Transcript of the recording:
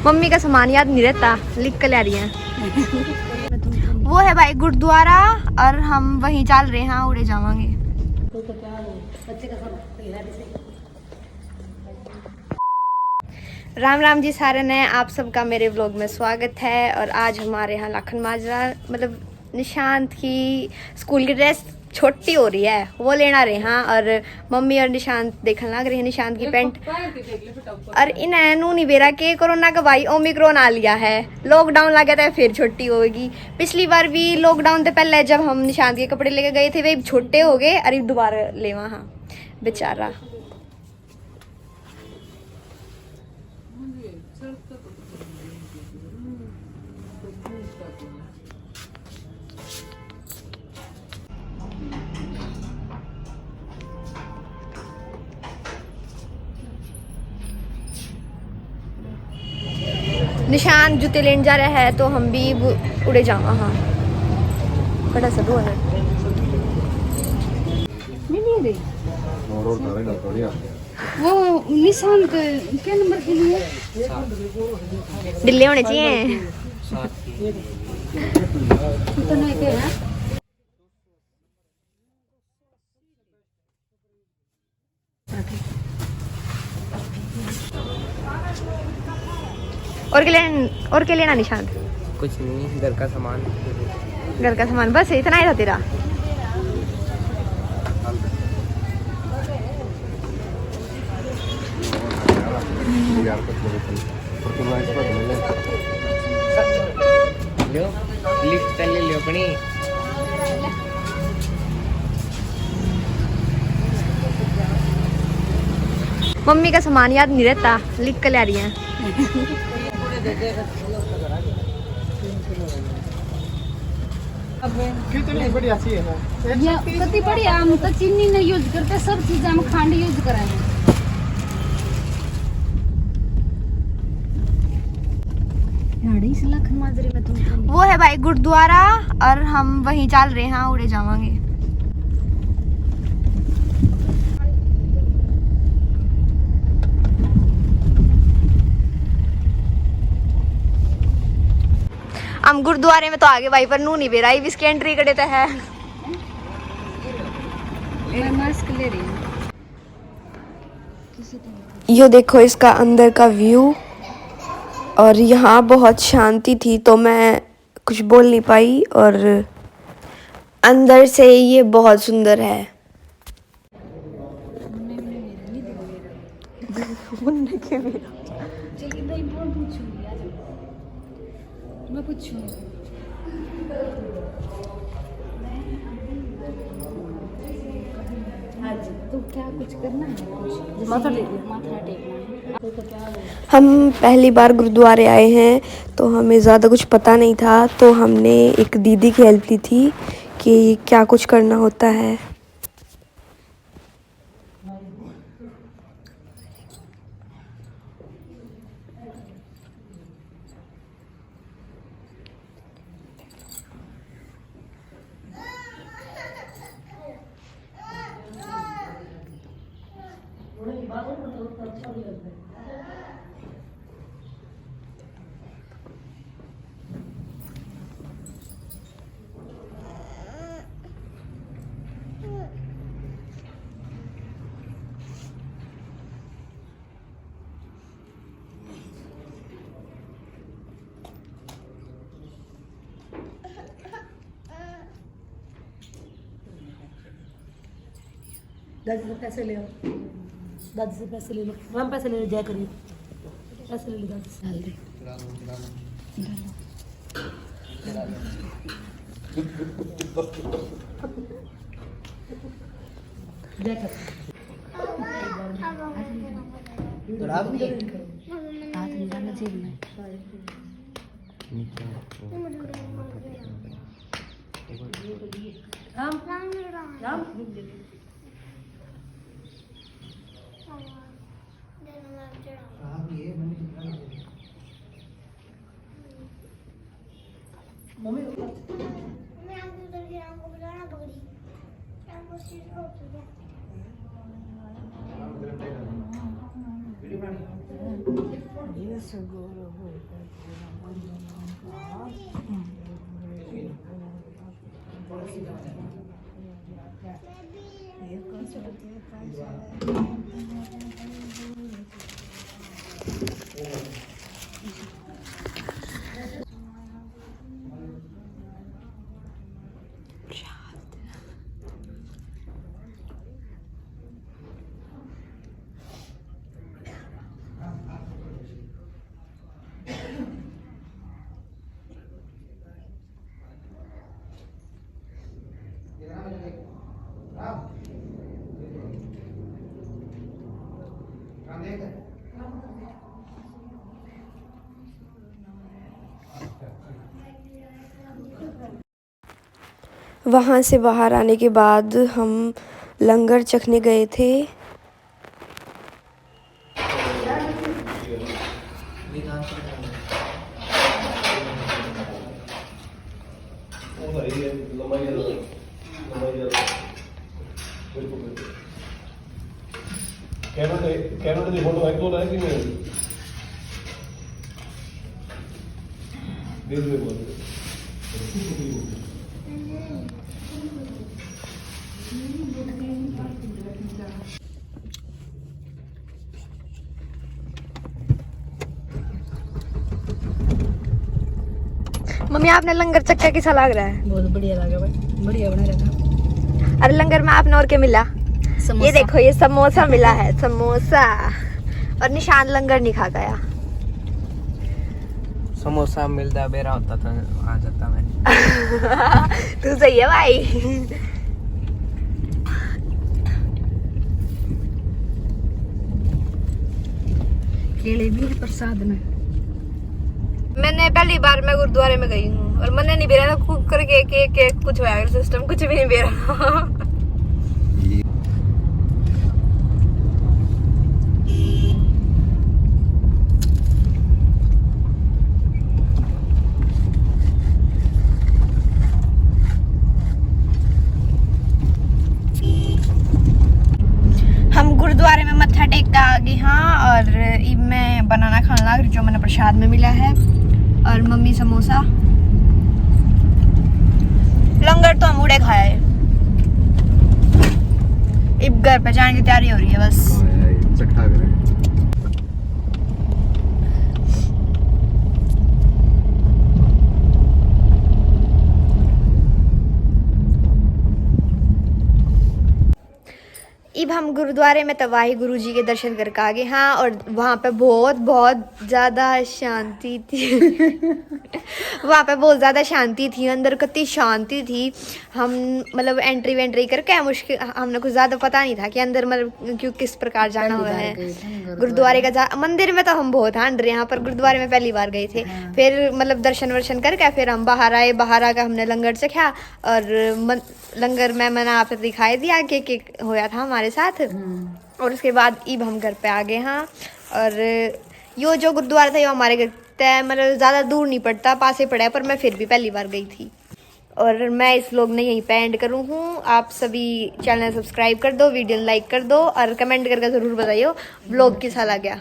Mummy का सामान याद नहीं रहता, लिख कर ला रही हैं। वो है भाई गुरुद्वारा और हम वहीं चल रहे हैं, उड़े जावांगे। राम राम जी सारे ने, आप सबका मेरे व्लॉग में स्वागत है। और आज हमारे यहाँ लाखन माजरा मतलब निशांत की स्कूल की ड्रेस छोटी हो रही है, वो लेना रहे हैं। और मम्मी और निशांत देखने लग रहे हैं निशांत की पैंट। और इन्हें नू नहीं बेरा के कोरोना का भाई ओमिक्रॉन आ लिया है, लॉकडाउन लगा था फिर छोटी होगी। पिछली बार भी लॉकडाउन से पहले जब हम निशांत के कपड़े लेके गए थे वे छोटे हो गए, अरे दोबारा ले वहाँ बेचारा। निशान जूते लेने जा रहा है तो हम भी उड़े जावा। हाँ बड़ा सा दो है वो निशान के नंबर के लिए दिल्ली होने चाहिए। तो नहीं के है। और क्या लेना निशांत? कुछ नहीं, घर का सामान। घर का सामान बस इतना ही था तेरा? लो लिफ्ट ले लो अपनी। मम्मी का सामान याद नहीं रहता, लिख कर ला रही हैं। कितनी बढ़िया सी है ये, कितनी बढ़िया। हम तो चीनी नहीं यूज करते, सब चीजें हम खंड यूज कराएंगे। वो है भाई गुरुद्वारा और हम वहीं चल रहे हैं, उड़े जावांगे। हम गुरुद्वारे में तो आगे भाई पर नू नहीं बेरा इसकी एंट्री करे तो है। मैं मास्क ले रही हूँ। यो देखो इसका अंदर का व्यू। और यहाँ बहुत शांति थी तो मैं कुछ बोल नहीं पाई, और अंदर से ये बहुत सुंदर है। चलिए मैं पूछूंगी, आ जाओ मैं पूछूंगी। तो क्या कुछ करना है? कुछ माथा टेकना है। तो क्या हम पहली बार गुरुद्वारे आए हैं तो हमें ज़्यादा कुछ पता नहीं था, तो हमने एक दीदी की हेल्प ली थी कि क्या कुछ करना होता है। दादी से पैसे ले आओ, दादी से पैसे ले लो, हम पैसे ले लो, जय करिए, पैसे ले लो दादी से। डाल दे जय कर हाथ में डालना चाहिए ना। राम राम मम्मी वहाँ से बाहर आने के बाद हम लंगर चखने गए थे। कैमरे ਦੀ ਫੋਟੋ ਇੱਕ ਦੋ ਲੈ ਕਿ ਨਹੀਂ ਦੇ ਦੇ ਬੋਲ मम्मी आपने लंगर चक्का कैसा लग रहा है? बहुत बढ़िया लगा भाई, बढ़िया बना रहता। अरे लंगर में आपने और क्या मिला? ये देखो ये समोसा मिला है, समोसा। और निशान लंगर नहीं खा गया। समोसा मिलता बेरा होता था आ जाता मैं। तू सही है भाई। केले भी है प्रसाद में। मैंने पहली बार मैं गुरुद्वारे में गई हूँ और मैंने नहीं बेरा था कुक करके के कुछ हुआ सिस्टम कुछ भी नहीं बेरा। हम गुरुद्वारे में मत्था टेकता आ गए हाँ। और अब मैं बनाना खाना लग रही जो मैंने प्रसाद में मिला है। और मम्मी समोसा लंगर तो हम उड़े खाया है। अब घर पे जाने की तैयारी हो रही है बस। चखा करें अब हम गुरुद्वारे में तवाही गुरु जी के दर्शन करके आ गए हाँ। और वहाँ पे बहुत ज़्यादा शांति थी। वहाँ पे बहुत ज़्यादा शांति थी, अंदर कितनी शांति थी। हम मतलब एंट्री वेंट्री करके मुश्किल हमने कुछ ज़्यादा पता नहीं था कि अंदर मतलब क्यों किस प्रकार जाना हुआ है गुरुद्वारे का। मंदिर में तो हम बहुत हाँ रहे यहाँ पर, गुरुद्वारे में पहली बार गए थे। फिर मतलब दर्शन वर्शन करके फिर हम बाहर आए। बाहर आकर हमने लंगर चखा और लंगर में मैंने आपको दिखाई दिया कि होया था हमारे साथ। और उसके बाद ईब हम घर पे आ गए हाँ। और यो जो गुरुद्वारा था यो हमारे घर तय मतलब ज़्यादा दूर नहीं पड़ता, पास ही पड़ा है, पर मैं फिर भी पहली बार गई थी। और मैं इस व्लॉग में यहीं पे एंड करूँ हूँ। आप सभी चैनल सब्सक्राइब कर दो, वीडियो लाइक कर दो और कमेंट करके ज़रूर बताइए व्लॉग कैसा लगा।